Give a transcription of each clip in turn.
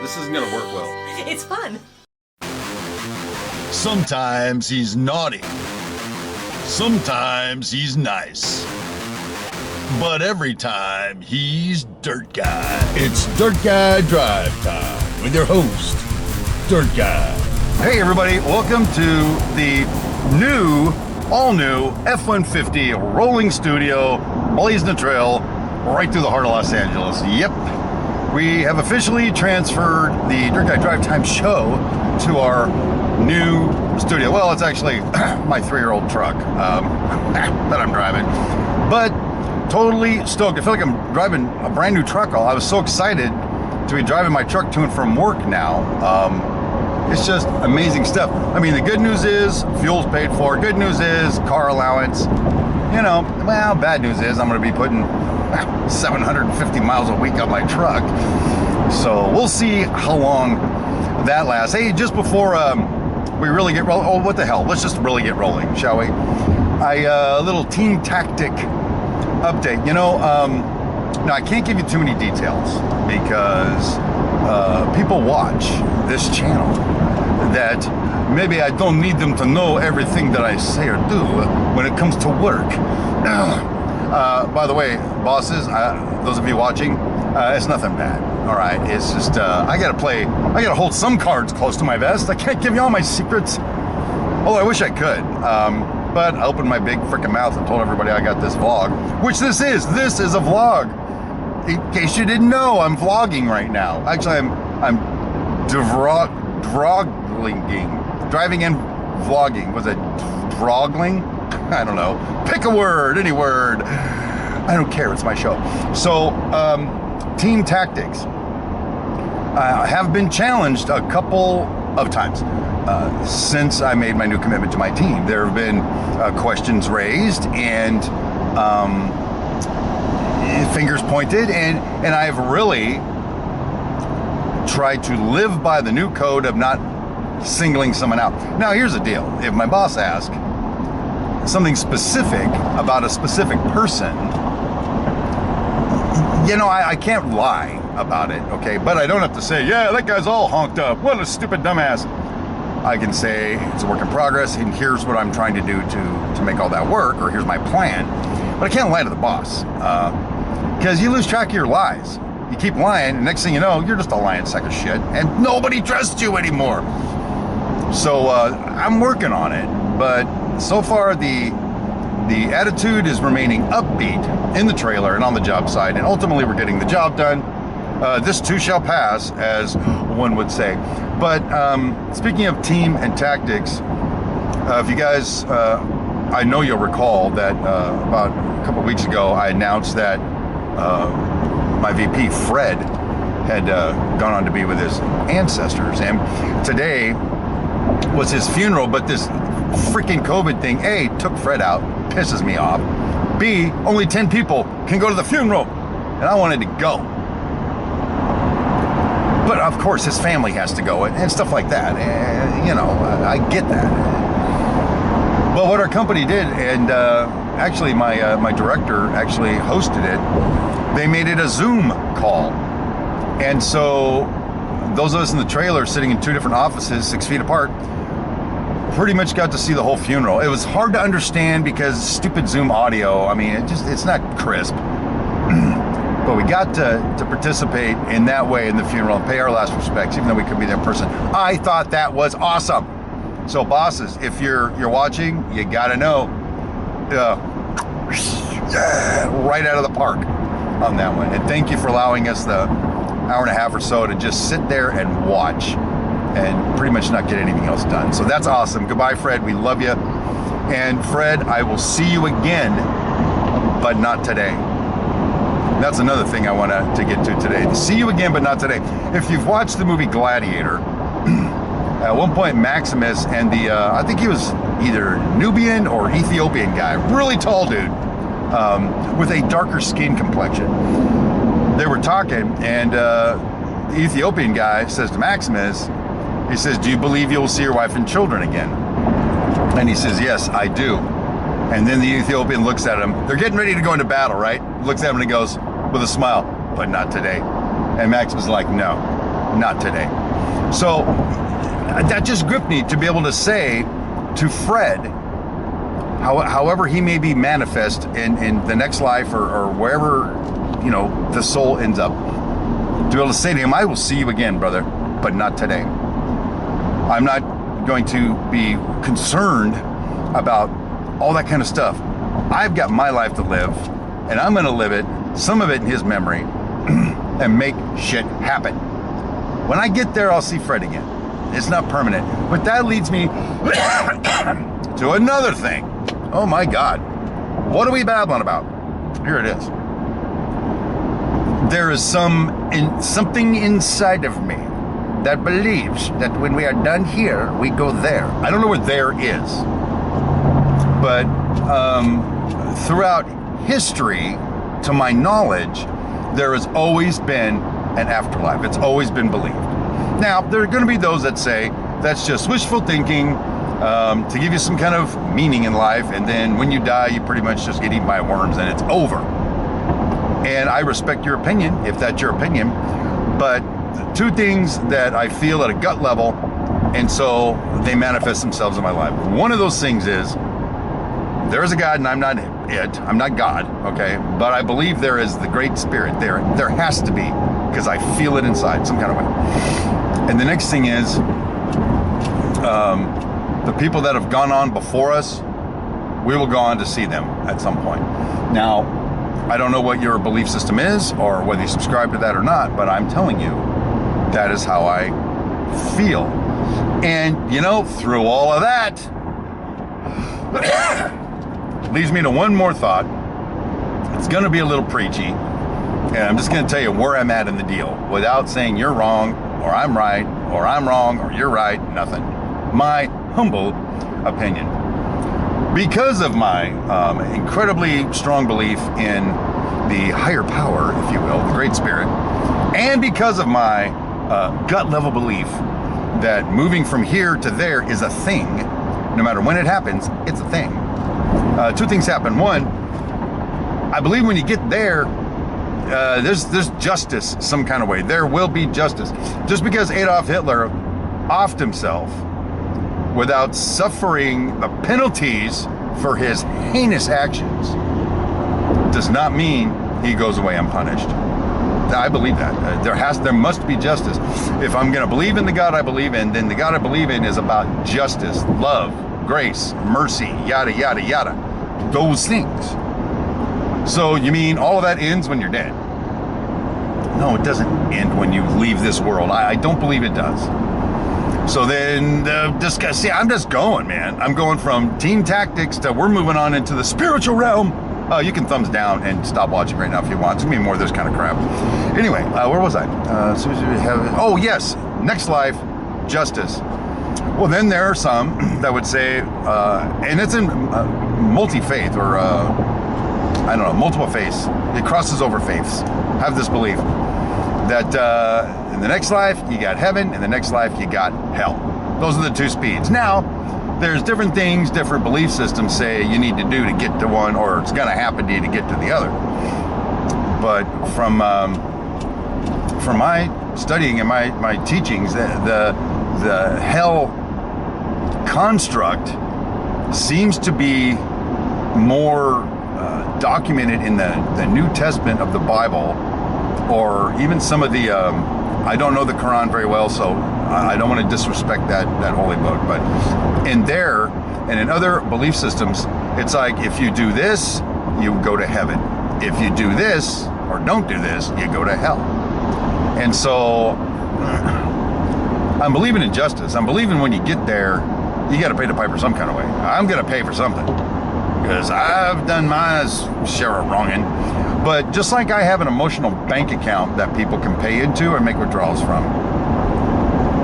This isn't gonna work well. It's fun. Sometimes he's naughty. Sometimes he's nice. But every time he's Dirt Guy. It's Dirt Guy Drive Time with your host, Dirt Guy. Hey everybody, welcome to the all new F-150 rolling studio, blazing the trail right through the heart of Los Angeles. Yep, we have officially transferred the Dirt Guy Drive Time show to our new studio. Well, it's actually my 3-year-old truck that I'm driving, but totally stoked. I feel like I'm driving a brand new truck. I was so excited to be driving my truck to and from work now. It's just amazing stuff. I mean, the good news is fuel's paid for. Good news is car allowance. You know, well, bad news is I'm going to be putting 750 miles a week on my truck. So we'll see how long that lasts. Hey, just before we really get rolling, oh, what the hell? Let's just really get rolling, shall we? A little team tactic update. You know, now I can't give you too many details because people watch this channel that maybe I don't need them to know everything that I say or do when it comes to work. By the way, bosses, those of you watching, it's nothing bad. All right, it's just I gotta hold some cards close to my vest. I can't give you all my secrets. Oh, I wish I could. But I opened my big freaking mouth and told everybody I got this vlog, which this is a vlog. In case you didn't know, I'm vlogging right now. Actually, I'm driving and vlogging. Was it drogling? I don't know. Pick a word, any word. I don't care, it's my show. So, team tactics. I have been challenged a couple of times since I made my new commitment to my team. There have been questions raised and fingers pointed, and I've really tried to live by the new code of not singling someone out. Now, here's the deal. If my boss asks something specific about a specific person, you know, I can't lie about it, okay? But I don't have to say, yeah, that guy's all honked up. What a stupid dumbass. I can say it's a work in progress, and here's what I'm trying to do to make all that work, or here's my plan. But I can't lie to the boss, because you lose track of your lies. You keep lying, and next thing you know, you're just a lying sack of shit, and nobody trusts you anymore. So I'm working on it, but so far the attitude is remaining upbeat in the trailer and on the job site, and ultimately we're getting the job done. This too shall pass, as one would say. But speaking of team and tactics, if you guys, I know you'll recall that about a couple weeks ago I announced that my VP Fred had gone on to be with his ancestors, and today was his funeral. But this freaking COVID thing, A, took Fred out, pisses me off. B, only 10 people can go to the funeral, and I wanted to go. But of course his family has to go and stuff like that. You know, I get that. But what our company did, and actually my director actually hosted it, they made it a Zoom call. And so those of us in the trailer sitting in 2 different offices, 6 feet apart, pretty much got to see the whole funeral. It was hard to understand because stupid Zoom audio, I mean, it's not crisp. But we got to participate in that way in the funeral and pay our last respects, even though we couldn't be there in person. I thought that was awesome. So bosses, if you're watching, you gotta know, right out of the park on that one. And thank you for allowing us the hour and a half or so to just sit there and watch and pretty much not get anything else done. So that's awesome. Goodbye, Fred. We love you. And Fred, I will see you again, but not today. That's another thing I want to get to today. See you again, but not today. If you've watched the movie Gladiator, at one point Maximus and the, I think he was either Nubian or Ethiopian guy, really tall dude, with a darker skin complexion. They were talking, and the Ethiopian guy says to Maximus, he says, "Do you believe you'll see your wife and children again?" And he says, "Yes, I do." And then the Ethiopian looks at him. They're getting ready to go into battle, right? Looks at him and he goes with a smile, "But not today." And Max was like, no, not today. So that just gripped me to be able to say to Fred, however he may be manifest in the next life or wherever, you know, the soul ends up, to be able to say to him, I will see you again, brother, but not today. I'm not going to be concerned about all that kind of stuff. I've got my life to live, and I'm going to live it, some of it in his memory, and make shit happen. When I get there, I'll see Fred again. It's not permanent. But that leads me to another thing. Oh my God. What are we babbling about? Here it is. There is something inside of me that believes that when we are done here, we go there. I don't know where there is. But throughout history, to my knowledge, there has always been an afterlife. It's always been believed. Now, there are going to be those that say that's just wishful thinking to give you some kind of meaning in life, and then when you die, you pretty much just get eaten by worms and it's over. And I respect your opinion, if that's your opinion, but two things that I feel at a gut level, and so they manifest themselves in my life. One of those things is, there is a God, and I'm not it. I'm not God, okay? But I believe there is the Great Spirit there. There has to be, because I feel it inside, some kind of way. And the next thing is, the people that have gone on before us, we will go on to see them at some point. Now, I don't know what your belief system is, or whether you subscribe to that or not, but I'm telling you, that is how I feel. And, you know, through all of that, leads me to one more thought. It's going to be a little preachy, and I'm just going to tell you where I'm at in the deal without saying you're wrong, or I'm right, or I'm wrong, or you're right, nothing. My humble opinion. Because of my incredibly strong belief in the higher power, if you will, the Great Spirit, and because of my gut level belief that moving from here to there is a thing, no matter when it happens, it's a thing. Two things happen. One, I believe when you get there, there's justice some kind of way. There will be justice. Just because Adolf Hitler offed himself without suffering the penalties for his heinous actions does not mean he goes away unpunished. I believe that. There must be justice. If I'm going to believe in the God I believe in, then the God I believe in is about justice, love, grace, mercy, yada, yada, yada. Those things. So you mean all of that ends when you're dead? No, it doesn't end when you leave this world. I don't believe it does. So then, see, I'm just going, man. I'm going from teen tactics to we're moving on into the spiritual realm. You can thumbs down and stop watching right now if you want. It's gonna be more of this kind of crap. Anyway, where was I? Oh yes, next life, justice. Well, then there are some that would say, and it's in multi-faith or I don't know, multiple faiths. It crosses over faiths. Have this belief that in the next life you got heaven, in the next life you got hell. Those are the two speeds. Now, there's different things, different belief systems say you need to do to get to one, or it's going to happen to you to get to the other. But from my studying and my teachings, the hell construct seems to be more documented in the New Testament of the Bible, or even some of the I don't know the Quran very well, so I don't want to disrespect that holy book, but in there and in other belief systems, it's like if you do this, you go to heaven. If you do this or don't do this, you go to hell. And so I'm believing in justice. I'm believing when you get there, you got to pay the piper some kind of way. I'm going to pay for something because I've done my share of wronging. But just like I have an emotional bank account that people can pay into or make withdrawals from,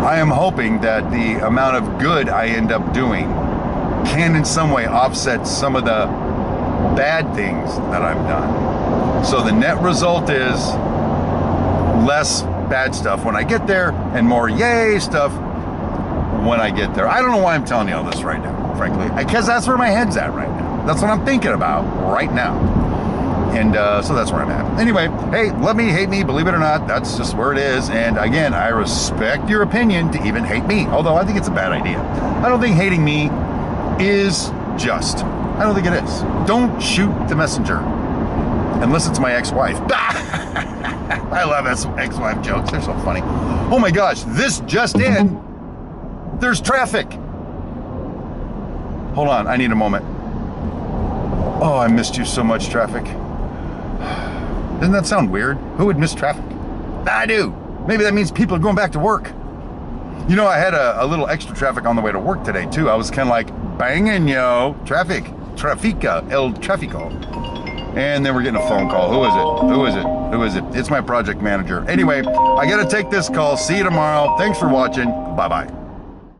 I am hoping that the amount of good I end up doing can in some way offset some of the bad things that I've done. So the net result is less bad stuff when I get there and more yay stuff when I get there. I don't know why I'm telling you all this right now, frankly, because that's where my head's at right now. That's what I'm thinking about right now. And so that's where I'm at. Anyway, hey, love me, hate me, believe it or not, that's just where it is. And again, I respect your opinion to even hate me, although I think it's a bad idea. I don't think hating me is just. I don't think it is. Don't shoot the messenger. Unless it's my ex-wife. I love ex-wife jokes. They're so funny. Oh my gosh, this just in. There's traffic. Hold on, I need a moment. Oh, I missed you so much, traffic. Doesn't that sound weird? Who would miss traffic? I do. Maybe that means people are going back to work. You know, I had a little extra traffic on the way to work today, too. I was kind of like, banging, yo. Traffic. Trafica. El Trafico. And then we're getting a phone call. Who is it? Who is it? Who is it? It's my project manager. Anyway, I got to take this call. See you tomorrow. Thanks for watching. Bye-bye.